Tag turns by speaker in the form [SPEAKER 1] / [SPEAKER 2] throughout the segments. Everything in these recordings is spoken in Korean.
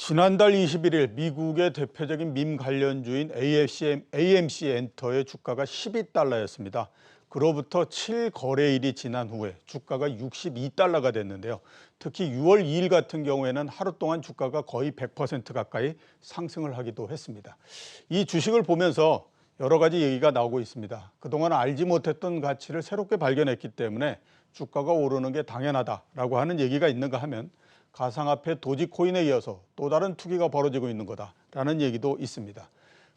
[SPEAKER 1] 지난달 21일 미국의 대표적인 밈 관련주인 AMC 엔터의 주가가 12달러였습니다. 그로부터 7거래일이 지난 후에 주가가 62달러가 됐는데요. 특히 6월 2일 같은 경우에는 하루 동안 주가가 거의 100% 가까이 상승을 하기도 했습니다. 이 주식을 보면서 여러 가지 얘기가 나오고 있습니다. 그동안 알지 못했던 가치를 새롭게 발견했기 때문에 주가가 오르는 게 당연하다라고 하는 얘기가 있는가 하면 가상화폐 도지코인에 이어서 또 다른 투기가 벌어지고 있는 거다라는 얘기도 있습니다.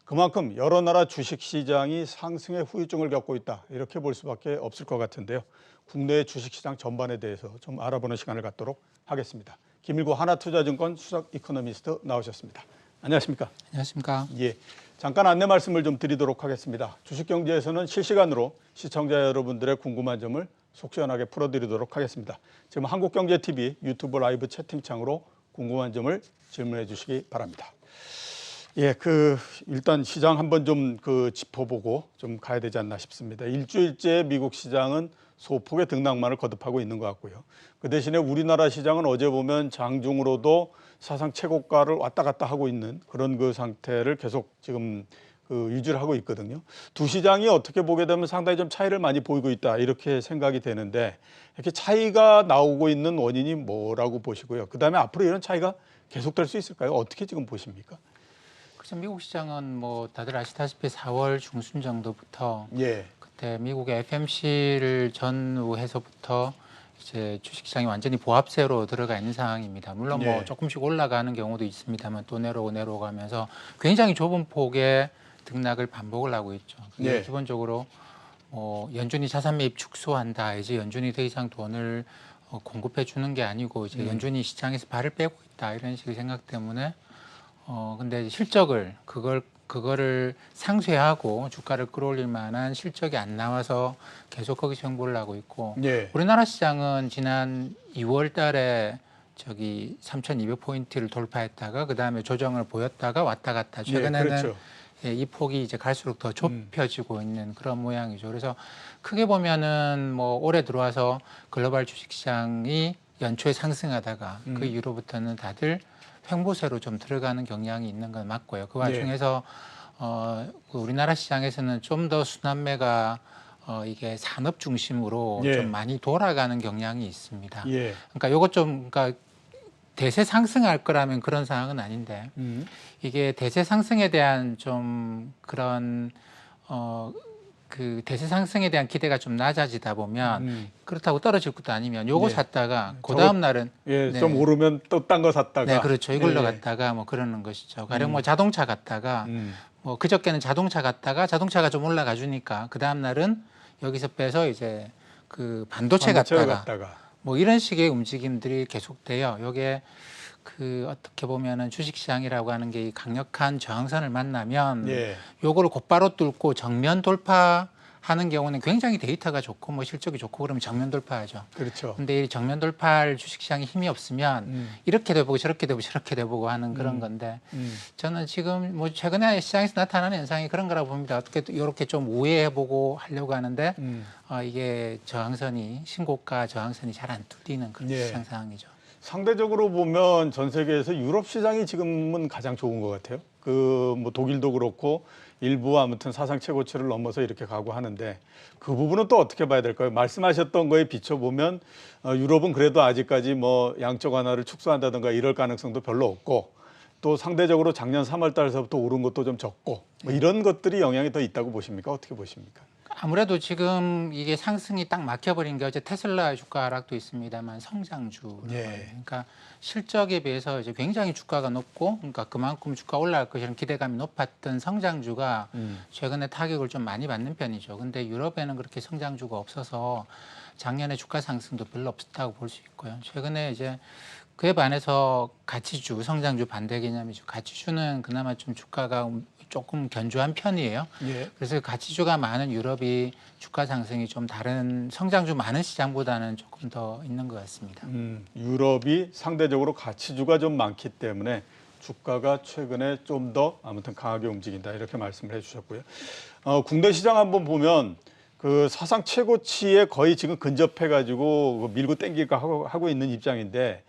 [SPEAKER 1] 그만큼 여러 나라 주식시장이 상승의 후유증을 겪고 있다 이렇게 볼 수밖에 없을 것 같은데요. 국내 주식시장 전반에 대해서 좀 알아보는 시간을 갖도록 하겠습니다. 김일구 하나투자증권 수석 이코노미스트 나오셨습니다. 안녕하십니까?
[SPEAKER 2] 안녕하십니까?
[SPEAKER 1] 예, 잠깐 안내 말씀을 좀 드리도록 하겠습니다. 주식경제에서는 실시간으로 시청자 여러분들의 궁금한 점을 속 시원하게 풀어드리도록 하겠습니다. 지금 한국경제TV 유튜브 라이브 채팅창으로 궁금한 점을 질문해 주시기 바랍니다. 예, 일단 시장 한번 좀 짚어보고 좀 가야 되지 않나 싶습니다. 일주일째 미국 시장은 소폭의 등락만을 거듭하고 있는 것 같고요. 그 대신에 우리나라 시장은 어제 보면 장중으로도 사상 최고가를 왔다 갔다 하고 있는 그런 상태를 계속 지금 유지를 하고 있거든요. 두 시장이 어떻게 보게 되면 상당히 좀 차이를 많이 보이고 있다 이렇게 생각이 되는데 이렇게 차이가 나오고 있는 원인이 뭐라고 보시고요. 그다음에 앞으로 이런 차이가 계속될 수 있을까요? 어떻게 지금 보십니까?
[SPEAKER 2] 그래서 미국 시장은 뭐 다들 아시다시피 4월 중순 정도부터
[SPEAKER 1] 예.
[SPEAKER 2] 그때 미국의 FMC를 전후해서부터 이제 주식시장이 완전히 보합세로 들어가 있는 상황입니다. 물론 뭐
[SPEAKER 1] 예.
[SPEAKER 2] 조금씩 올라가는 경우도 있습니다만 또 내려오고 하면서 굉장히 좁은 폭의 등락을 반복을 하고 있죠.
[SPEAKER 1] 예.
[SPEAKER 2] 기본적으로 연준이 자산 매입 축소한다. 이제 연준이 더 이상 돈을 공급해 주는 게 아니고 이제 연준이 시장에서 발을 빼고 있다. 이런 식의 생각 때문에 근데 실적을 그거를 상쇄하고 주가를 끌어올릴 만한 실적이 안 나와서 계속 거기서 횡보를 하고 있고
[SPEAKER 1] 예.
[SPEAKER 2] 우리나라 시장은 지난 2월 달에 3,200포인트를 돌파했다가 그다음에 조정을 보였다가 왔다 갔다 최근에는
[SPEAKER 1] 그렇죠.
[SPEAKER 2] 이 폭이 이제 갈수록 더 좁혀지고 있는 그런 모양이죠. 그래서 크게 보면은 뭐 올해 들어와서 글로벌 주식시장이 연초에 상승하다가 그 이후로부터는 다들 횡보세로 좀 들어가는 경향이 있는 건 맞고요. 그 와중에서 우리나라 시장에서는 좀 더 순환매가 이게 산업 중심으로 좀 많이 돌아가는 경향이 있습니다.
[SPEAKER 1] 예.
[SPEAKER 2] 그러니까 요것 좀 그러니까 대세 상승할 거라면 그런 상황은 아닌데 이게 대세 상승에 대한 좀 그런 대세 상승에 대한 기대가 좀 낮아지다 보면 그렇다고 떨어질 것도 아니면 요거 샀다가 그 다음 날은
[SPEAKER 1] 좀 오르면 또 딴 거 샀다가
[SPEAKER 2] 네, 그렇죠. 이걸로 갔다가 뭐 그러는 것이죠. 가령 뭐 자동차 갔다가 뭐 그저께는 자동차 갔다가 자동차가 좀 올라가 주니까 그 다음 날은 여기서 빼서 이제 반도체 갔다가 뭐 이런 식의 움직임들이 계속돼요. 요게 어떻게 보면은 주식시장이라고 하는 게 강력한 저항선을 만나면 요거를 곧바로 뚫고 정면 돌파하는 경우는 굉장히 데이터가 좋고 뭐 실적이 좋고 그러면 정면 돌파하죠.
[SPEAKER 1] 그렇죠.
[SPEAKER 2] 근데 이 정면 돌파할 주식시장이 힘이 없으면 이렇게 돼보고 저렇게 돼보고 저렇게 돼보고 하는 그런 건데 저는 지금 뭐 최근에 시장에서 나타나는 현상이 그런 거라고 봅니다. 어떻게 이렇게 좀 우회해보고 하려고 하는데 이게 신고가 저항선이 잘 안 뚫리는 그런 시장 상황이죠.
[SPEAKER 1] 상대적으로 보면 전 세계에서 유럽 시장이 지금은 가장 좋은 것 같아요. 뭐 독일도 그렇고 일부 아무튼 사상 최고치를 넘어서 이렇게 가고 하는데 그 부분은 또 어떻게 봐야 될까요? 말씀하셨던 거에 비춰보면 유럽은 그래도 아직까지 뭐 양적 완화를 축소한다든가 이럴 가능성도 별로 없고 또 상대적으로 작년 3월 달서부터 오른 것도 좀 적고 뭐 이런 것들이 영향이 더 있다고 보십니까? 어떻게 보십니까?
[SPEAKER 2] 아무래도 지금 이게 상승이 딱 막혀버린 게 어제 테슬라 주가 하락도 있습니다만 성장주. 그러니까 실적에 비해서 이제 굉장히 주가가 높고 그러니까 그만큼 주가 올라갈 것이라는 기대감이 높았던 성장주가 최근에 타격을 좀 많이 받는 편이죠. 근데 유럽에는 그렇게 성장주가 없어서 작년에 주가 상승도 별로 없었다고 볼 수 있고요. 최근에 이제 그에 반해서 가치주, 성장주 반대 개념이죠. 가치주는 그나마 좀 주가가 조금 견조한 편이에요. 그래서 가치주가 많은 유럽이 주가 상승이 좀 다른 성장주 많은 시장보다는 조금 더 있는 것 같습니다.
[SPEAKER 1] 유럽이 상대적으로 가치주가 좀 많기 때문에 주가가 최근에 좀 더 아무튼 강하게 움직인다 이렇게 말씀을 해주셨고요. 국내 시장 한번 보면 사상 최고치에 거의 지금 근접해가지고 밀고 땡기고 하고 있는 입장인데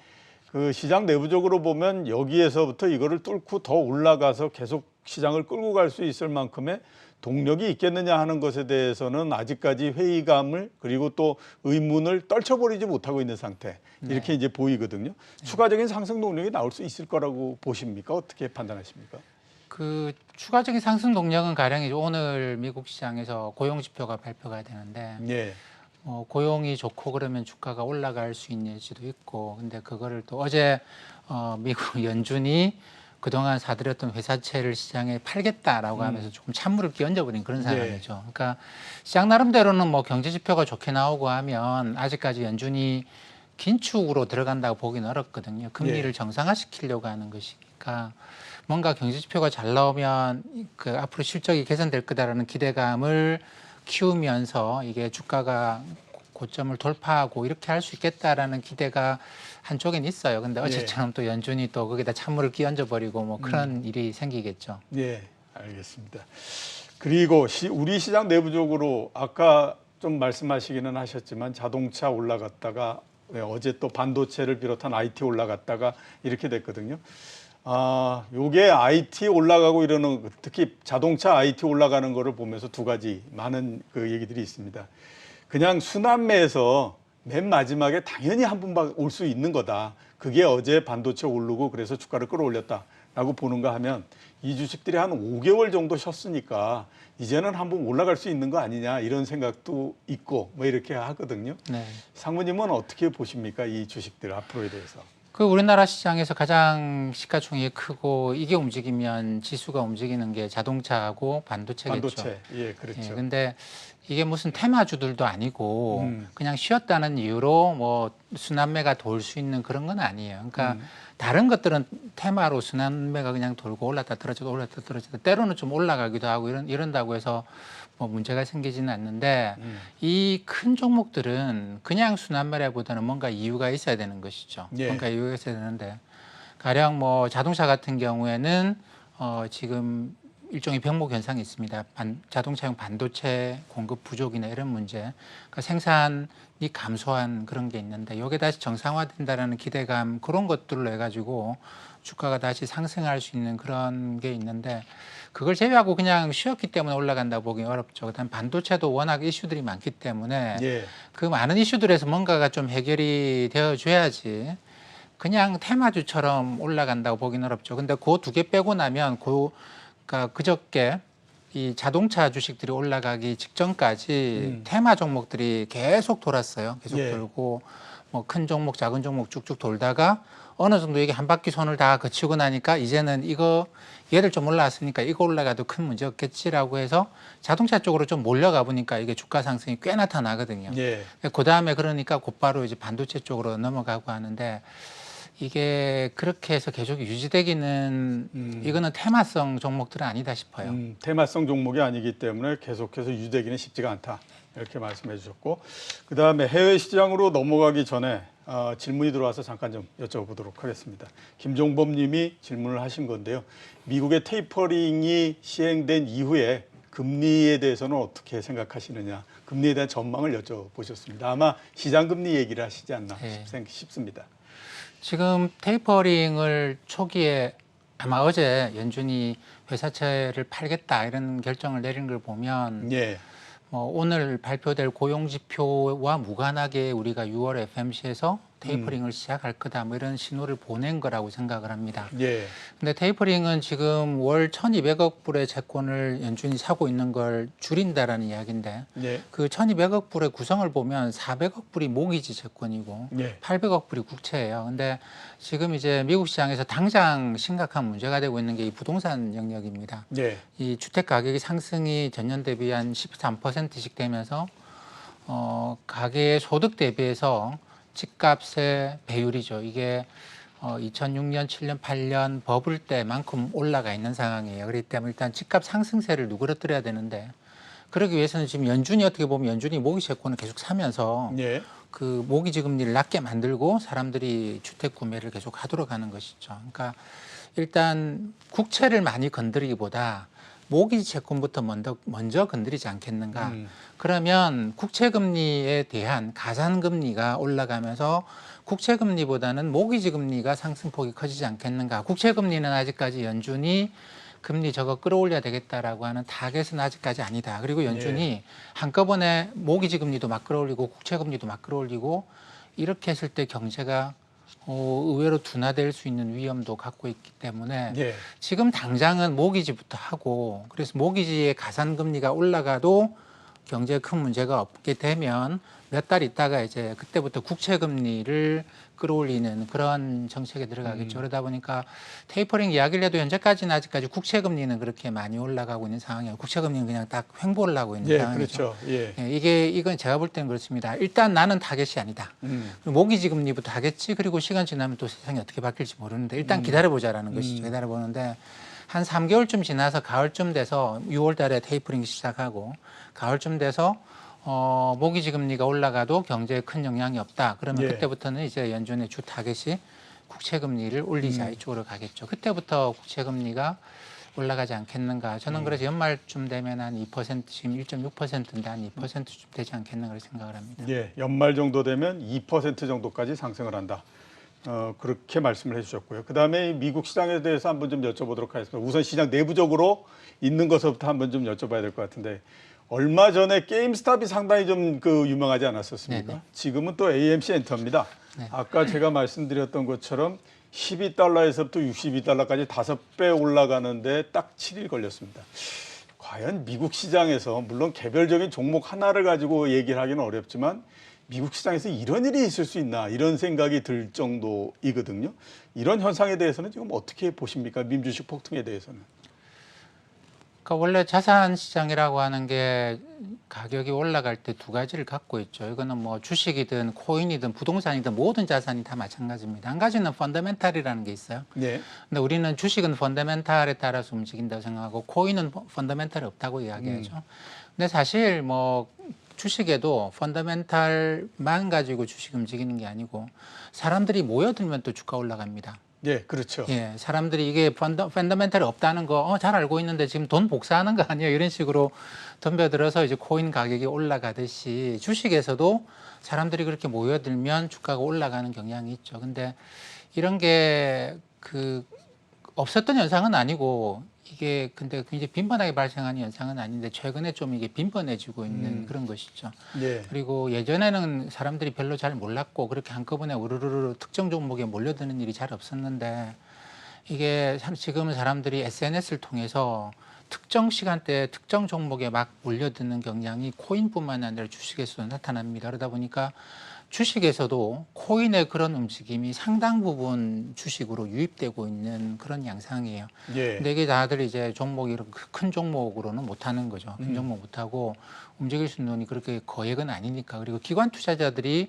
[SPEAKER 1] 그 시장 내부적으로 보면 여기에서부터 이거를 뚫고 더 올라가서 계속 시장을 끌고 갈 수 있을 만큼의 동력이 있겠느냐 하는 것에 대해서는 아직까지 회의감을 그리고 또 의문을 떨쳐버리지 못하고 있는 상태 이렇게
[SPEAKER 2] 네.
[SPEAKER 1] 이제 보이거든요. 추가적인 상승 동력이 나올 수 있을 거라고 보십니까? 어떻게 판단하십니까?
[SPEAKER 2] 그 추가적인 상승 동력은 가령 이제 오늘 미국 시장에서 고용 지표가 발표가 되는데
[SPEAKER 1] 예,
[SPEAKER 2] 고용이 좋고 그러면 주가가 올라갈 수 있는 여지도 있고, 근데 그거를 또 어제 미국 연준이 그동안 사들였던 회사채를 시장에 팔겠다라고 하면서 조금 찬물을 끼얹어버린 그런 상황이죠. 그러니까 시장 나름대로는 뭐 경제 지표가 좋게 나오고 하면 아직까지 연준이 긴축으로 들어간다고 보기는 어렵거든요. 금리를 정상화시키려고 하는 것이니까 뭔가 경제 지표가 잘 나오면 그 앞으로 실적이 개선될 거다라는 기대감을 키우면서 이게 주가가 고점을 돌파하고 이렇게 할 수 있겠다라는 기대가 한쪽엔 있어요. 근데 어제처럼 또 연준이 또 거기다 찬물을 끼얹어 버리고 뭐 그런 일이 생기겠죠.
[SPEAKER 1] 예, 알겠습니다. 그리고 우리 시장 내부적으로 아까 좀 말씀하시기는 하셨지만 자동차 올라갔다가 어제 또 반도체를 비롯한 IT 올라갔다가 이렇게 됐거든요. 요게 IT 올라가고 이러는 특히 자동차 IT 올라가는 거를 보면서 두 가지 많은 그 얘기들이 있습니다. 그냥 순환매에서 맨 마지막에 당연히 한 번 올 수 있는 거다. 그게 어제 반도체 오르고 그래서 주가를 끌어올렸다라고 보는가 하면 이 주식들이 한 5개월 정도 쉬었으니까 이제는 한번 올라갈 수 있는 거 아니냐 이런 생각도 있고 뭐 이렇게 하거든요.
[SPEAKER 2] 네.
[SPEAKER 1] 상무님은 어떻게 보십니까? 이 주식들 앞으로에 대해서.
[SPEAKER 2] 그 우리나라 시장에서 가장 시가총액이 크고 이게 움직이면 지수가 움직이는 게 자동차하고 반도체겠죠.
[SPEAKER 1] 반도체. 예, 그렇죠.
[SPEAKER 2] 예, 근데 이게 무슨 테마주들도 아니고 그냥 쉬었다는 이유로 뭐 순환매가 돌 수 있는 그런 건 아니에요. 그러니까 다른 것들은 테마로 순환매가 그냥 돌고 올랐다 떨어지고 올랐다 떨어지다 때로는 좀 올라가기도 하고 이런다고 해서 뭐 문제가 생기지는 않는데 이 큰 종목들은 그냥 순환매라보다는 뭔가 이유가 있어야 되는 것이죠.
[SPEAKER 1] 예.
[SPEAKER 2] 뭔가 이유가 있어야 되는데 가령 뭐 자동차 같은 경우에는 지금 일종의 병목 현상이 있습니다. 자동차용 반도체 공급 부족이나 이런 문제, 그러니까 생산이 감소한 그런 게 있는데 이게 다시 정상화된다라는 기대감 그런 것들로 해가지고 주가가 다시 상승할 수 있는 그런 게 있는데 그걸 제외하고 그냥 쉬었기 때문에 올라간다고 보기 어렵죠. 그다음 반도체도 워낙 이슈들이 많기 때문에
[SPEAKER 1] 예.
[SPEAKER 2] 그 많은 이슈들에서 뭔가가 좀 해결이 되어줘야지 그냥 테마주처럼 올라간다고 보기는 어렵죠. 근데 그 두 개 빼고 나면 그러니까 그저께 이 자동차 주식들이 올라가기 직전까지 테마 종목들이 계속 돌았어요. 계속
[SPEAKER 1] 예.
[SPEAKER 2] 돌고 뭐 큰 종목, 작은 종목 쭉쭉 돌다가 어느 정도 이게 한 바퀴 손을 다 거치고 나니까 이제는 이거 얘들 좀 올라왔으니까 이거 올라가도 큰 문제 없겠지라고 해서 자동차 쪽으로 좀 몰려가 보니까 이게 주가 상승이 꽤 나타나거든요.
[SPEAKER 1] 예.
[SPEAKER 2] 그 다음에 그러니까 곧바로 이제 반도체 쪽으로 넘어가고 하는데 이게 그렇게 해서 계속 유지되기는 이거는 테마성 종목들은 아니다 싶어요.
[SPEAKER 1] 테마성 종목이 아니기 때문에 계속해서 유지되기는 쉽지가 않다. 이렇게 말씀해 주셨고 그다음에 해외 시장으로 넘어가기 전에 질문이 들어와서 잠깐 좀 여쭤보도록 하겠습니다. 김종범 님이 질문을 하신 건데요. 미국의 테이퍼링이 시행된 이후에 금리에 대해서는 어떻게 생각하시느냐. 금리에 대한 전망을 여쭤보셨습니다. 아마 시장 금리 얘기를 하시지 않나 싶습니다.
[SPEAKER 2] 지금 테이퍼링을 초기에 아마 어제 연준이 회사채를 팔겠다 이런 결정을 내린 걸 보면
[SPEAKER 1] 예.
[SPEAKER 2] 뭐 오늘 발표될 고용 지표와 무관하게 우리가 6월 FMC에서 테이퍼링을 시작할 거다 뭐 이런 신호를 보낸 거라고 생각을 합니다.
[SPEAKER 1] 예.
[SPEAKER 2] 근데 테이퍼링은 지금 월 1,200억 불의 채권을 연준이 사고 있는 걸 줄인다라는 이야기인데
[SPEAKER 1] 예.
[SPEAKER 2] 그 1,200억 불의 구성을 보면 400억 불이 모기지 채권이고
[SPEAKER 1] 예.
[SPEAKER 2] 800억 불이 국채예요. 근데 지금 이제 미국 시장에서 당장 심각한 문제가 되고 있는 게 이 부동산 영역입니다.
[SPEAKER 1] 예.
[SPEAKER 2] 이 주택 가격이 상승이 전년 대비 한 13%씩 되면서 가계의 소득 대비해서 집값의 배율이죠. 이게 2006년, 7년, 8년 버블 때만큼 올라가 있는 상황이에요. 그렇기 때문에 일단 집값 상승세를 누그러뜨려야 되는데 그러기 위해서는 지금 연준이 어떻게 보면 연준이 모기 채권을 계속 사면서
[SPEAKER 1] 예.
[SPEAKER 2] 그 모기지 금리를 낮게 만들고 사람들이 주택 구매를 계속 하도록 하는 것이죠. 그러니까 일단 국채를 많이 건드리기보다 모기지 채권부터 먼저 건드리지 않겠는가. 그러면 국채금리에 대한 가산금리가 올라가면서 국채금리보다는 모기지 금리가 상승폭이 커지지 않겠는가. 국채금리는 아직까지 연준이 금리 저거 끌어올려야 되겠다라고 하는 타겟은 아직까지 아니다. 그리고 연준이 한꺼번에 모기지 금리도 막 끌어올리고 국채금리도 막 끌어올리고 이렇게 했을 때 경제가 의외로 둔화될 수 있는 위험도 갖고 있기 때문에 지금 당장은 모기지부터 하고 그래서 모기지의 가산금리가 올라가도 경제에 큰 문제가 없게 되면 몇 달 있다가 이제 그때부터 국채금리를 끌어올리는 그런 정책에 들어가겠죠. 그러다 보니까 테이퍼링 이야기를 해도 현재까지는 아직까지 국채금리는 그렇게 많이 올라가고 있는 상황이에요. 국채금리는 그냥 딱 횡보를 하고 있는 상황이죠.
[SPEAKER 1] 그렇죠.
[SPEAKER 2] 이건 제가 볼 때는 그렇습니다. 일단 나는 타겟이 아니다. 모기지 금리부터 하겠지. 그리고 시간 지나면 또 세상이 어떻게 바뀔지 모르는데 일단 기다려보자라는 것이죠. 기다려보는데 한 3개월쯤 지나서 가을쯤 돼서 6월 달에 테이퍼링 시작하고 가을쯤 돼서 모기지 금리가 올라가도 경제에 큰 영향이 없다. 그러면 그때부터는 이제 연준의 주 타겟이 국채금리를 올리자 이쪽으로 가겠죠. 그때부터 국채금리가 올라가지 않겠는가. 저는 그래서 연말쯤 되면 한 2% 지금 1.6%인데 한 2%쯤 되지 않겠는가 생각을 합니다.
[SPEAKER 1] 연말 정도 되면 2% 정도까지 상승을 한다. 그렇게 말씀을 해주셨고요. 그다음에 미국 시장에 대해서 한번 좀 여쭤보도록 하겠습니다. 우선 시장 내부적으로 있는 것부터 한번 좀 여쭤봐야 될 것 같은데 얼마 전에 게임스탑이 상당히 좀 유명하지 않았었습니까?
[SPEAKER 2] 네네.
[SPEAKER 1] 지금은 또 AMC 엔터입니다.
[SPEAKER 2] 네.
[SPEAKER 1] 아까 제가 말씀드렸던 것처럼 12달러에서부터 62달러까지 5배 올라가는데 딱 7일 걸렸습니다. 과연 미국 시장에서 물론 개별적인 종목 하나를 가지고 얘기를 하기는 어렵지만 미국 시장에서 이런 일이 있을 수 있나 이런 생각이 들 정도이거든요. 이런 현상에 대해서는 지금 어떻게 보십니까? 민주주식 폭등에 대해서는.
[SPEAKER 2] 그러니까 원래 자산 시장이라고 하는 게 가격이 올라갈 때 두 가지를 갖고 있죠. 이거는 뭐 주식이든 코인이든 부동산이든 모든 자산이 다 마찬가지입니다. 한 가지는 펀더멘탈이라는 게 있어요. 근데 우리는 주식은 펀더멘탈에 따라서 움직인다고 생각하고 코인은 펀더멘탈이 없다고 이야기하죠. 근데 사실 뭐 주식에도 펀더멘탈만 가지고 주식 움직이는 게 아니고 사람들이 모여들면 또 주가 올라갑니다.
[SPEAKER 1] 그렇죠.
[SPEAKER 2] 사람들이 이게 펀더멘탈이 없다는 거 잘 알고 있는데 지금 돈 복사하는 거 아니에요? 이런 식으로 덤벼들어서 이제 코인 가격이 올라가듯이 주식에서도 사람들이 그렇게 모여들면 주가가 올라가는 경향이 있죠. 근데 이런 게 없었던 현상은 아니고 이게 근데 굉장히 빈번하게 발생하는 현상은 아닌데 최근에 좀 이게 빈번해지고 있는 그런 것이죠. 그리고 예전에는 사람들이 별로 잘 몰랐고 그렇게 한꺼번에 우르르르 특정 종목에 몰려드는 일이 잘 없었는데 이게 지금은 사람들이 SNS를 통해서 특정 시간대에 특정 종목에 막 몰려드는 경향이 코인뿐만 아니라 주식에서도 나타납니다. 그러다 보니까 주식에서도 코인의 그런 움직임이 상당 부분 주식으로 유입되고 있는 그런 양상이에요. 근데 이게 다들 이제 종목이 큰 종목으로는 못하는 거죠. 큰 종목 못하고 움직일 수 있는 돈이 그렇게 거액은 아니니까. 그리고 기관 투자자들이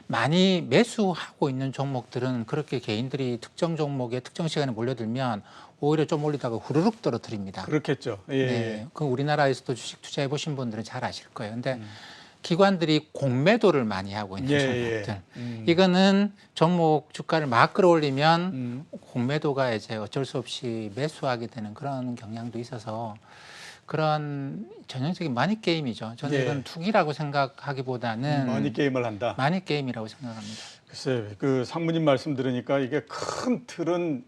[SPEAKER 2] 많이 매수하고 있는 종목들은 그렇게 개인들이 특정 종목에 특정 시간에 몰려들면 오히려 좀 올리다가 후루룩 떨어뜨립니다.
[SPEAKER 1] 그렇겠죠.
[SPEAKER 2] 그 우리나라에서도 주식 투자해 보신 분들은 잘 아실 거예요. 근데 기관들이 공매도를 많이 하고 있는 종목들. 이거는 종목 주가를 막 끌어올리면 공매도가 이제 어쩔 수 없이 매수하게 되는 그런 경향도 있어서 그런 전형적인 마니 게임이죠. 저는 이건 투기라고 생각하기보다는
[SPEAKER 1] 마니 게임을 한다.
[SPEAKER 2] 마니 게임이라고 생각합니다.
[SPEAKER 1] 글쎄, 상무님 말씀 들으니까 이게 큰 틀은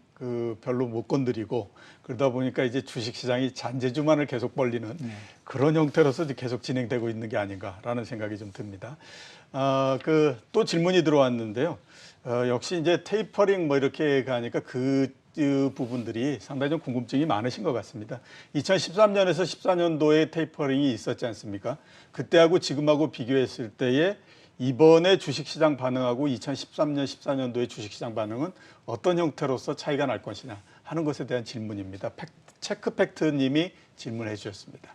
[SPEAKER 1] 별로 못 건드리고 그러다 보니까 이제 주식시장이 잔재주만을 계속 벌리는 그런 형태로서 계속 진행되고 있는 게 아닌가라는 생각이 좀 듭니다. 또 질문이 들어왔는데요. 역시 이제 테이퍼링 뭐 이렇게 가니까 그 부분들이 상당히 좀 궁금증이 많으신 것 같습니다. 2013년에서 14년도에 테이퍼링이 있었지 않습니까? 그때하고 지금하고 비교했을 때에 이번에 주식시장 반응하고 2013년, 14년도의 주식시장 반응은 어떤 형태로서 차이가 날 것이냐 하는 것에 대한 질문입니다. 체크팩트님이 질문해 주셨습니다.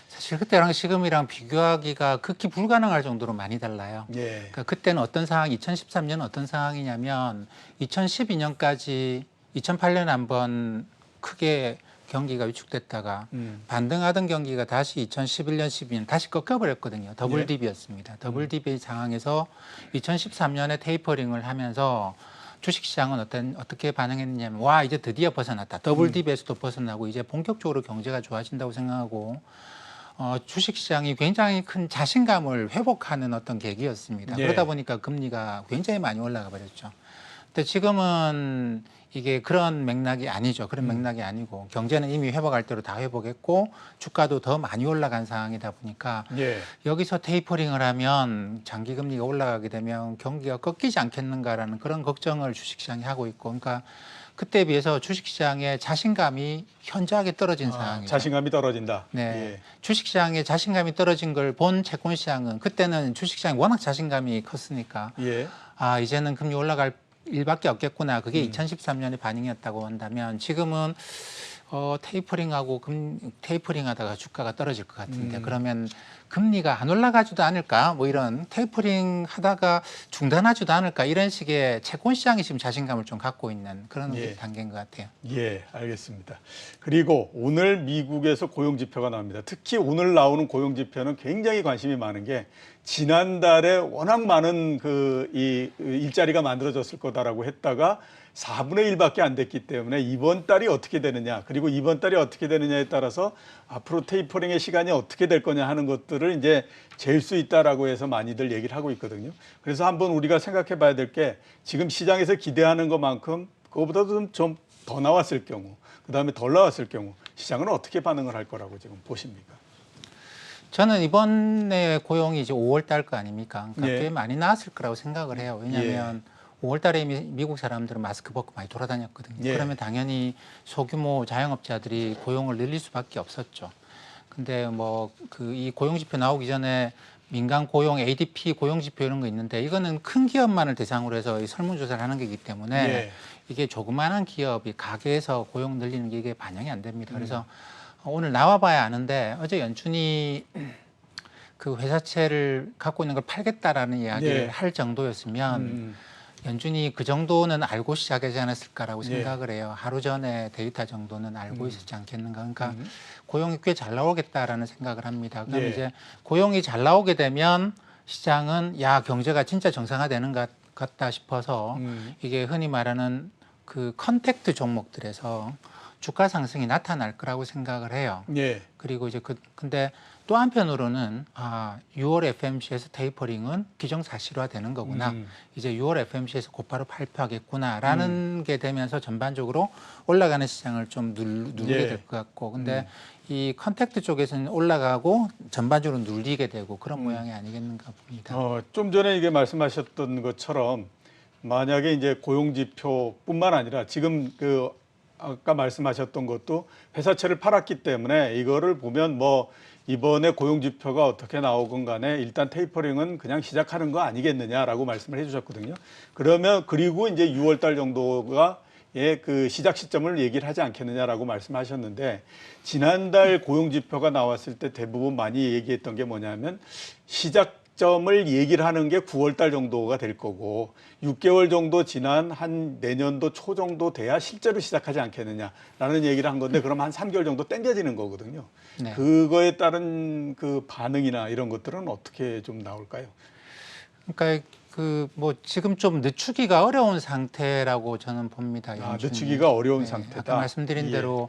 [SPEAKER 2] 사실 그때랑 지금이랑 비교하기가 극히 불가능할 정도로 많이 달라요. 그러니까 그때는 어떤 상황, 2013년은 어떤 상황이냐면 2012년까지 2008년에 한번 크게 경기가 위축됐다가 반등하던 경기가 다시 2011년, 12년 다시 꺾여버렸거든요. 더블 딥이었습니다. 더블 딥의 상황에서 2013년에 테이퍼링을 하면서 주식시장은 어떻게 반응했냐면 와 이제 드디어 벗어났다. 더블 딥에서도 벗어나고 이제 본격적으로 경제가 좋아진다고 생각하고 주식시장이 굉장히 큰 자신감을 회복하는 어떤 계기였습니다.
[SPEAKER 1] 예.
[SPEAKER 2] 그러다 보니까 금리가 굉장히 많이 올라가 버렸죠. 근데 지금은 이게 그런 맥락이 아니죠. 그런 맥락이 아니고 경제는 이미 회복할 대로 다 회복했고 주가도 더 많이 올라간 상황이다 보니까
[SPEAKER 1] 예.
[SPEAKER 2] 여기서 테이퍼링을 하면 장기 금리가 올라가게 되면 경기가 꺾이지 않겠는가라는 그런 걱정을 주식시장이 하고 있고 그러니까 그때에 비해서 주식시장의 자신감이 현저하게 떨어진 상황이죠.
[SPEAKER 1] 자신감이 떨어진다.
[SPEAKER 2] 네,
[SPEAKER 1] 예.
[SPEAKER 2] 주식시장의 자신감이 떨어진 걸 본 채권시장은 그때는 주식시장이 워낙 자신감이 컸으니까
[SPEAKER 1] 예.
[SPEAKER 2] 이제는 금리 올라갈 일밖에 없겠구나. 그게 2013년의 반응이었다고 한다면 지금은 테이퍼링하다가 주가가 떨어질 것 같은데 그러면 금리가 안 올라가지도 않을까? 뭐 이런 테이퍼링 하다가 중단하지도 않을까? 이런 식의 채권 시장이 지금 자신감을 좀 갖고 있는 그런
[SPEAKER 1] 예.
[SPEAKER 2] 단계인 것 같아요.
[SPEAKER 1] 예, 알겠습니다. 그리고 오늘 미국에서 고용 지표가 나옵니다. 특히 오늘 나오는 고용 지표는 굉장히 관심이 많은 게 지난달에 워낙 많은 이 일자리가 만들어졌을 거다라고 했다가 4분의 1밖에 안 됐기 때문에 이번 달이 어떻게 되느냐, 그리고 이번 달이 어떻게 되느냐에 따라서 앞으로 테이퍼링의 시간이 어떻게 될 거냐 하는 것들을 이제 잴 수 있다라고 해서 많이들 얘기를 하고 있거든요. 그래서 한번 우리가 생각해 봐야 될 게 지금 시장에서 기대하는 것만큼 그거보다도 좀 더 나왔을 경우, 그다음에 덜 나왔을 경우 시장은 어떻게 반응을 할 거라고 지금 보십니까?
[SPEAKER 2] 저는 이번에 고용이 이제 5월 달 거 아닙니까? 그러니까
[SPEAKER 1] 예.
[SPEAKER 2] 꽤 많이 나왔을 거라고 생각을 해요. 왜냐하면 5월 달에 이미 미국 사람들은 마스크 벗고 많이 돌아다녔거든요.
[SPEAKER 1] 예.
[SPEAKER 2] 그러면 당연히 소규모 자영업자들이 고용을 늘릴 수밖에 없었죠. 근데 뭐 이 고용 지표 나오기 전에 민간 고용 ADP 고용 지표 이런 거 있는데 이거는 큰 기업만을 대상으로 해서 이 설문조사를 하는 거기 때문에
[SPEAKER 1] 예.
[SPEAKER 2] 이게 조그마한 기업이 가게에서 고용 늘리는 게 이게 반영이 안 됩니다. 그래서 오늘 나와봐야 아는데 어제 연준이 그 회사채를 갖고 있는 걸 팔겠다라는 이야기를
[SPEAKER 1] 예.
[SPEAKER 2] 할 정도였으면 연준이 그 정도는 알고 시작하지 않았을까라고 생각을 해요. 하루 전에 데이터 정도는 알고 있었지 않겠는가. 그러니까 고용이 꽤 잘 나오겠다라는 생각을 합니다. 그럼
[SPEAKER 1] 예.
[SPEAKER 2] 이제 고용이 잘 나오게 되면 시장은 야 경제가 진짜 정상화되는 것 같다 싶어서 이게 흔히 말하는 그 컨택트 종목들에서 주가 상승이 나타날 거라고 생각을 해요.
[SPEAKER 1] 예.
[SPEAKER 2] 그리고 이제 근데 또 한편으로는 6월 FMC에서 테이퍼링은 기정사실화되는 거구나. 이제 6월 FMC에서 곧바로 발표하겠구나라는 게 되면서 전반적으로 올라가는 시장을 좀 누르게
[SPEAKER 1] 예.
[SPEAKER 2] 될 것 같고, 근데 이 컨택트 쪽에서는 올라가고 전반적으로 눌리게 되고 그런 모양이 아니겠는가 봅니다.
[SPEAKER 1] 좀 전에 이게 말씀하셨던 것처럼 만약에 이제 고용 지표뿐만 아니라 지금 아까 말씀하셨던 것도 회사채를 팔았기 때문에 이거를 보면 뭐 이번에 고용 지표가 어떻게 나오건 간에 일단 테이퍼링은 그냥 시작하는 거 아니겠느냐라고 말씀을 해주셨거든요. 그리고 이제 6월 달 정도가 그 시작 시점을 얘기를 하지 않겠느냐라고 말씀하셨는데 지난달 고용 지표가 나왔을 때 대부분 많이 얘기했던 게 뭐냐면 시작점을 얘기를 하는 게 9월 달 정도가 될 거고 6개월 정도 지난 한 내년도 초 정도 돼야 실제로 시작하지 않겠느냐라는 얘기를 한 건데 그럼 한 3개월 정도 땡겨지는 거거든요.
[SPEAKER 2] 네.
[SPEAKER 1] 그거에 따른 그 반응이나 이런 것들은 어떻게 좀 나올까요?
[SPEAKER 2] 그러니까 뭐 지금 좀 늦추기가 어려운 상태라고 저는 봅니다. 연준이.
[SPEAKER 1] 늦추기가 어려운 상태다.
[SPEAKER 2] 아까 말씀드린
[SPEAKER 1] 예.
[SPEAKER 2] 대로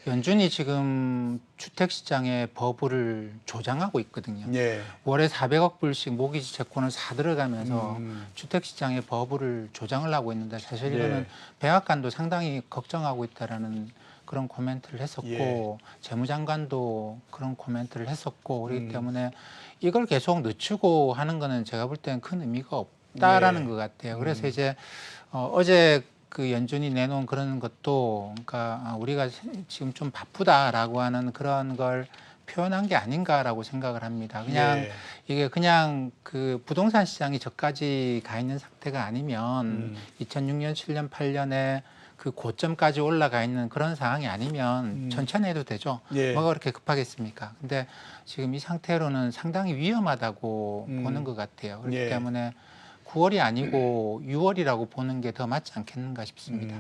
[SPEAKER 2] 연준이 지금 주택 시장의 버블을 조장하고 있거든요.
[SPEAKER 1] 예.
[SPEAKER 2] 월에 400억 불씩 모기지 채권을 사들어가면서 주택 시장의 버블을 조장을 하고 있는데 사실 이거는
[SPEAKER 1] 예.
[SPEAKER 2] 백악관도 상당히 걱정하고 있다라는 그런 코멘트를 했었고
[SPEAKER 1] 예.
[SPEAKER 2] 재무장관도 그런 코멘트를 했었고 그렇기 때문에 이걸 계속 늦추고 하는 거는 제가 볼 때는 큰 의미가 없다라는
[SPEAKER 1] 네.
[SPEAKER 2] 것 같아요. 그래서 이제 어제 그 연준이 내놓은 그런 것도 그러니까 우리가 지금 좀 바쁘다라고 하는 그런 걸 표현한 게 아닌가라고 생각을 합니다. 그냥
[SPEAKER 1] 예.
[SPEAKER 2] 이게 그냥 그 부동산 시장이 저까지 가 있는 상태가 아니면 2006년, 7년, 8년에 그 고점까지 올라가 있는 그런 상황이 아니면 천천히 해도 되죠.
[SPEAKER 1] 예.
[SPEAKER 2] 뭐가 그렇게 급하겠습니까? 근데 지금 이 상태로는 상당히 위험하다고 보는 것 같아요. 그렇기
[SPEAKER 1] 예.
[SPEAKER 2] 때문에 9월이 아니고 6월이라고 보는 게 더 맞지 않겠는가 싶습니다.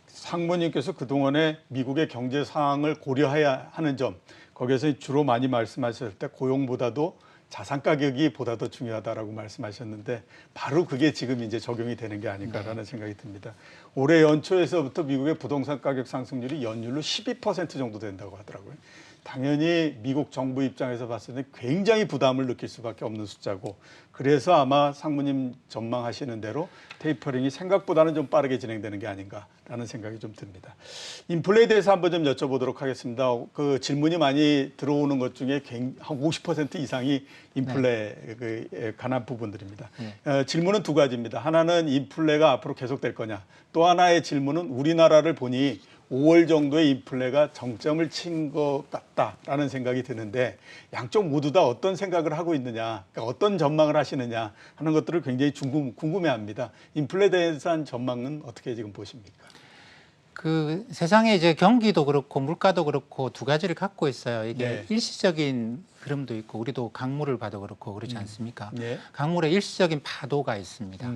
[SPEAKER 1] 상무님께서 그동안에 미국의 경제 상황을 고려해야 하는 점, 거기에서 주로 많이 말씀하셨을 때 고용보다도 자산 가격이 보다 더 중요하다라고 말씀하셨는데 바로 그게 지금 이제 적용이 되는 게 아닐까라는 생각이 듭니다. 올해 연초에서부터 미국의 부동산 가격 상승률이 연율로 12% 정도 된다고 하더라고요. 당연히 미국 정부 입장에서 봤을 때 굉장히 부담을 느낄 수밖에 없는 숫자고, 그래서 아마 상무님 전망하시는 대로 테이퍼링이 생각보다는 좀 빠르게 진행되는 게 아닌가라는 생각이 좀 듭니다. 인플레에 대해서 한번 좀 여쭤보도록 하겠습니다. 그 질문이 많이 들어오는 것 중에 한 50% 이상이 인플레에 관한 부분들입니다. 질문은 두 가지입니다. 하나는 인플레가 앞으로 계속될 거냐. 또 하나의 질문은 우리나라를 보니 5월 정도에 인플레가 정점을 친 것 같다라는 생각이 드는데 양쪽 모두 다 어떤 생각을 하고 있느냐, 그러니까 어떤 전망을 하시느냐 하는 것들을 굉장히 궁금해합니다. 인플레에 대한 전망은 어떻게 지금 보십니까?
[SPEAKER 2] 그 세상에 이제 경기도 그렇고 물가도 그렇고 두 가지를 갖고 있어요. 이게
[SPEAKER 1] 네.
[SPEAKER 2] 일시적인 흐름도 있고 우리도 강물을 봐도 그렇고 그렇지 않습니까?
[SPEAKER 1] 네.
[SPEAKER 2] 강물에 일시적인 파도가 있습니다.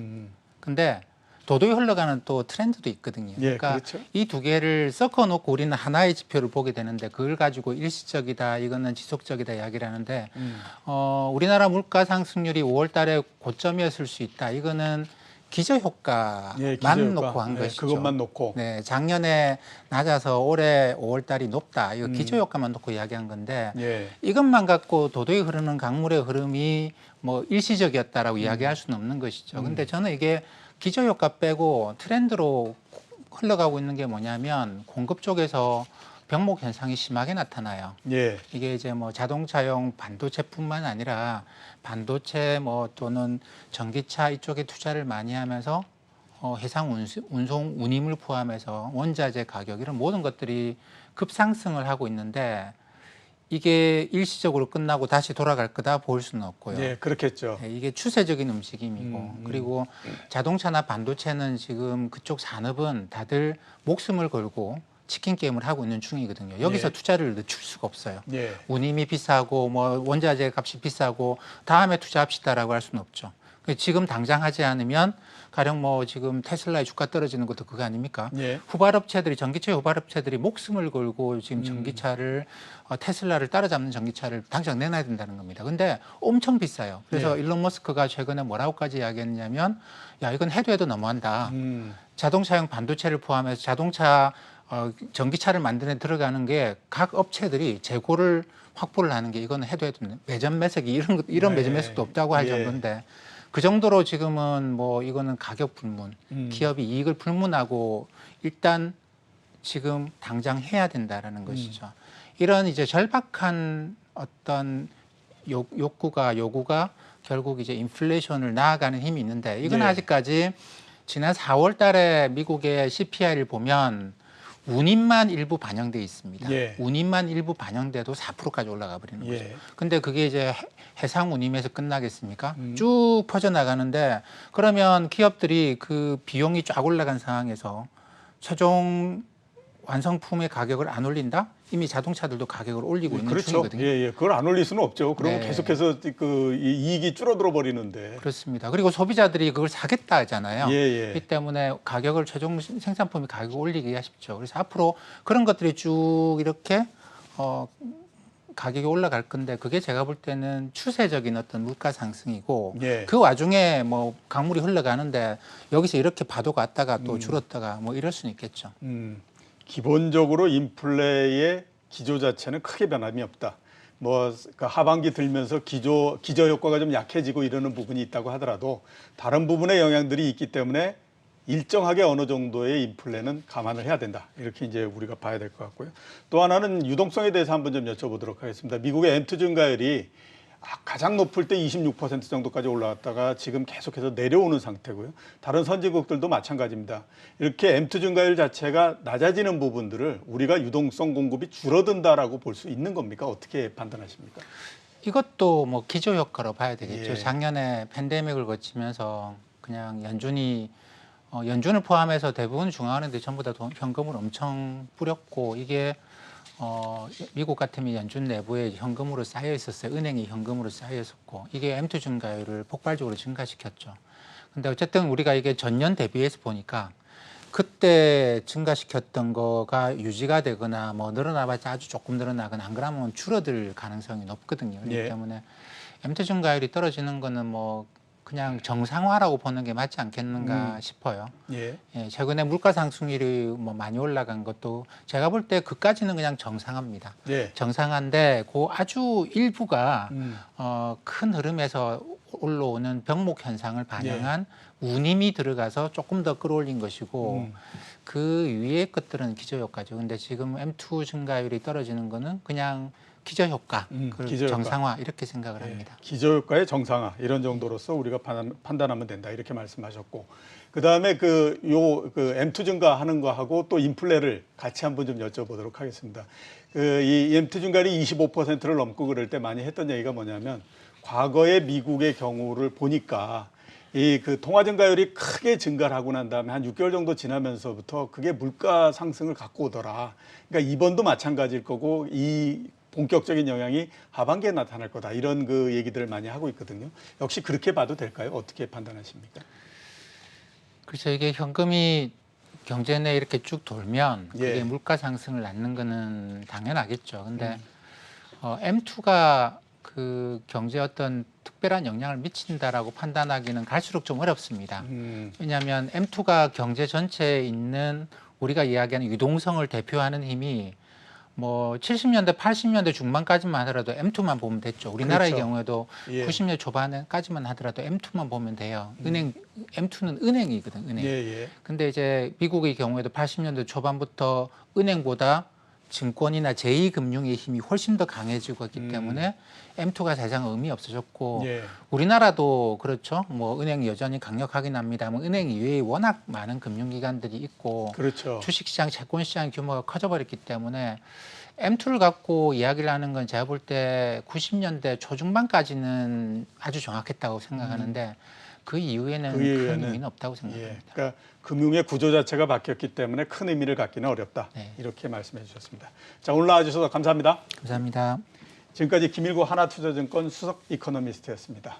[SPEAKER 2] 근데 도도히 흘러가는 또 트렌드도 있거든요.
[SPEAKER 1] 예,
[SPEAKER 2] 그러니까
[SPEAKER 1] 그렇죠.
[SPEAKER 2] 이 두 개를 섞어 놓고 우리는 하나의 지표를 보게 되는데 그걸 가지고 일시적이다, 이거는 지속적이다 이야기를 하는데 우리나라 물가 상승률이 5월 달에 고점이었을 수 있다. 이거는 기저효과만
[SPEAKER 1] 예, 기저효과.
[SPEAKER 2] 놓고 한
[SPEAKER 1] 네,
[SPEAKER 2] 것이죠.
[SPEAKER 1] 그것만 놓고.
[SPEAKER 2] 네, 작년에 낮아서 올해 5월 달이 높다. 이거 기저효과만 놓고 이야기한 건데
[SPEAKER 1] 예.
[SPEAKER 2] 이것만 갖고 도도히 흐르는 강물의 흐름이 뭐 일시적이었다라고 이야기할 수는 없는 것이죠. 근데 저는 이게 기저효과 빼고 트렌드로 흘러가고 있는 게 뭐냐면 공급 쪽에서 병목 현상이 심하게 나타나요.
[SPEAKER 1] 예.
[SPEAKER 2] 이게 이제 뭐 자동차용 반도체뿐만 아니라 반도체 뭐 또는 전기차 이쪽에 투자를 많이 하면서 해상 운송 운임을 포함해서 원자재 가격 이런 모든 것들이 급상승을 하고 있는데 이게 일시적으로 끝나고 다시 돌아갈 거다 볼 수는 없고요.
[SPEAKER 1] 예, 그렇겠죠.
[SPEAKER 2] 네, 이게 추세적인 움직임이고 그리고 자동차나 반도체는 지금 그쪽 산업은 다들 목숨을 걸고 치킨 게임을 하고 있는 중이거든요. 여기서
[SPEAKER 1] 예.
[SPEAKER 2] 투자를 늦출 수가 없어요.
[SPEAKER 1] 예.
[SPEAKER 2] 운임이 비싸고 뭐 원자재 값이 비싸고 다음에 투자합시다라고 할 수는 없죠. 지금 당장 하지 않으면 가령 뭐 지금 테슬라의 주가 떨어지는 것도 그거 아닙니까?
[SPEAKER 1] 예.
[SPEAKER 2] 후발업체들이 전기차 후발업체들이 목숨을 걸고 지금 전기차를 테슬라를 따라잡는 전기차를 당장 내놔야 된다는 겁니다. 근데 엄청 비싸요. 그래서
[SPEAKER 1] 예.
[SPEAKER 2] 일론 머스크가 최근에 뭐라고까지 이야기했냐면 야 이건 해도 너무한다. 자동차용 반도체를 포함해서 자동차 전기차를 만드는 데 들어가는 게 각 업체들이 재고를 확보를 하는 게 이거는 해도 매점 매석이 이런
[SPEAKER 1] 네.
[SPEAKER 2] 매점 매석도 없다고 할
[SPEAKER 1] 예.
[SPEAKER 2] 정도인데 그 정도로 지금은 뭐 이거는 가격 불문, 기업이 이익을 불문하고 일단 지금 당장 해야 된다라는 것이죠. 이런 이제 절박한 어떤 요구가 결국 이제 인플레이션을 낳아가는 힘이 있는데 이건
[SPEAKER 1] 네.
[SPEAKER 2] 아직까지 지난 4월 달에 미국의 CPI를 보면 운임만 일부 반영돼 있습니다.
[SPEAKER 1] 예.
[SPEAKER 2] 운임만 일부 반영돼도 4%까지 올라가 버리는 거죠.
[SPEAKER 1] 예.
[SPEAKER 2] 근데 그게 이제 해상 운임에서 끝나겠습니까? 쭉 퍼져나가는데 그러면 기업들이 그 비용이 쫙 올라간 상황에서 최종 완성품의 가격을 안 올린다? 이미 자동차들도 가격을 올리고 있는
[SPEAKER 1] 그렇죠.
[SPEAKER 2] 중이거든요.
[SPEAKER 1] 예, 예. 그걸 안 올릴 수는 없죠. 그러면
[SPEAKER 2] 네.
[SPEAKER 1] 계속해서 그 이익이 줄어들어 버리는데.
[SPEAKER 2] 그렇습니다. 그리고 소비자들이 그걸 사겠다 하잖아요.
[SPEAKER 1] 예, 예.
[SPEAKER 2] 이 때문에 가격을 최종 생산품의 가격을 올리기가 쉽죠. 그래서 앞으로 그런 것들이 쭉 이렇게 가격이 올라갈 건데 그게 제가 볼 때는 추세적인 어떤 물가 상승이고
[SPEAKER 1] 예.
[SPEAKER 2] 그 와중에 뭐 강물이 흘러가는데 여기서 이렇게 파도가 왔다가 또 줄었다가 뭐 이럴 수는 있겠죠.
[SPEAKER 1] 기본적으로 인플레의 기조 자체는 크게 변함이 없다. 뭐 그 하반기 들면서 기저 효과가 좀 약해지고 이러는 부분이 있다고 하더라도 다른 부분의 영향들이 있기 때문에 일정하게 어느 정도의 인플레는 감안을 해야 된다. 이렇게 이제 우리가 봐야 될 것 같고요. 또 하나는 유동성에 대해서 한번 좀 여쭤보도록 하겠습니다. 미국의 M2 증가율이 가장 높을 때 26% 정도까지 올라왔다가 지금 계속해서 내려오는 상태고요. 다른 선진국들도 마찬가지입니다. 이렇게 M2 증가율 자체가 낮아지는 부분들을 우리가 유동성 공급이 줄어든다라고 볼 수 있는 겁니까? 어떻게 판단하십니까?
[SPEAKER 2] 이것도 뭐 기저 효과로 봐야 되겠죠.
[SPEAKER 1] 예.
[SPEAKER 2] 작년에 팬데믹을 거치면서 그냥 연준을 포함해서 대부분 중앙은행들이 전부 다 현금을 엄청 뿌렸고 이게 미국 같으면 연준 내부에 현금으로 쌓여 있었어요. 은행이 현금으로 쌓여 있었고 이게 M2 증가율을 폭발적으로 증가시켰죠. 근데 어쨌든 우리가 이게 전년 대비해서 보니까 그때 증가시켰던 거가 유지가 되거나 뭐 늘어나봤자 아주 조금 늘어나거나 안 그러면 줄어들 가능성이 높거든요. 그렇기
[SPEAKER 1] 예.
[SPEAKER 2] 때문에 M2 증가율이 떨어지는 거는 뭐 그냥 정상화라고 보는 게 맞지 않겠는가 싶어요.
[SPEAKER 1] 예.
[SPEAKER 2] 예, 최근에 물가 상승률이 뭐 많이 올라간 것도 제가 볼 때 그까지는 그냥 정상화입니다.
[SPEAKER 1] 예.
[SPEAKER 2] 정상화인데 그 아주 일부가
[SPEAKER 1] 음.
[SPEAKER 2] 큰 흐름에서 올라오는 병목 현상을 반영한 운임이 들어가서 조금 더 끌어올린 것이고 그 위에 것들은 기저효과죠. 근데 지금 M2 증가율이 떨어지는 거는 그냥 기저효과,
[SPEAKER 1] 기저효과.
[SPEAKER 2] 정상화 이렇게 생각을 합니다.
[SPEAKER 1] 기저효과의 정상화 이런 정도로서 우리가 판단하면 된다 이렇게 말씀하셨고 그다음에 그 M2 증가하는 거하고 또 인플레를 같이 한번 좀 여쭤보도록 하겠습니다. 이 M2 증가율이 25%를 넘고 그럴 때 많이 했던 얘기가 뭐냐면 과거의 미국의 경우를 보니까 이 그 통화 증가율이 크게 증가를 하고 난 다음에 한 6개월 정도 지나면서부터 그게 물가 상승을 갖고 오더라. 그러니까 이번도 마찬가지일 거고 이 본격적인 영향이 하반기에 나타날 거다. 이런 그 얘기들을 많이 하고 있거든요. 역시 그렇게 봐도 될까요? 어떻게 판단하십니까?
[SPEAKER 2] 그래서 이게 현금이 경제 내에 이렇게 쭉 돌면 그게
[SPEAKER 1] 예.
[SPEAKER 2] 물가 상승을 낳는 거는 당연하겠죠. 근데 M2가 그 경제에 어떤 특별한 영향을 미친다라고 판단하기는 갈수록 좀 어렵습니다. 왜냐하면 M2가 경제 전체에 있는 우리가 이야기하는 유동성을 대표하는 힘이 뭐 70년대, 80년대 중반까지만 하더라도 M2만 보면 됐죠. 우리나라의
[SPEAKER 1] 그렇죠.
[SPEAKER 2] 경우에도
[SPEAKER 1] 예.
[SPEAKER 2] 90년대 초반까지만 하더라도 M2만 보면 돼요. M2는 은행이거든, 은행.
[SPEAKER 1] 예, 예.
[SPEAKER 2] 근데 이제 미국의 경우에도 80년대 초반부터 은행보다 증권이나 제2금융의 힘이 훨씬 더 강해지고 있기 때문에 M2가 사실상 의미 없어졌고
[SPEAKER 1] 예.
[SPEAKER 2] 우리나라도 그렇죠. 뭐 은행이 여전히 강력하긴 합니다만 은행 이외에 워낙 많은 금융기관들이 있고
[SPEAKER 1] 그렇죠.
[SPEAKER 2] 주식시장, 채권시장 규모가 커져버렸기 때문에 M2를 갖고 이야기를 하는 건 제가 볼 때 90년대 초중반까지는 아주 정확했다고 생각하는데 그 이후에는 큰 의미는 없다고 생각합니다.
[SPEAKER 1] 예. 그러니까 금융의 구조 자체가 바뀌었기 때문에 큰 의미를 갖기는 어렵다.
[SPEAKER 2] 네.
[SPEAKER 1] 이렇게 말씀해 주셨습니다. 자, 오늘 나와주셔서 감사합니다.
[SPEAKER 2] 감사합니다.
[SPEAKER 1] 지금까지 김일구 하나투자증권 수석 이코노미스트였습니다.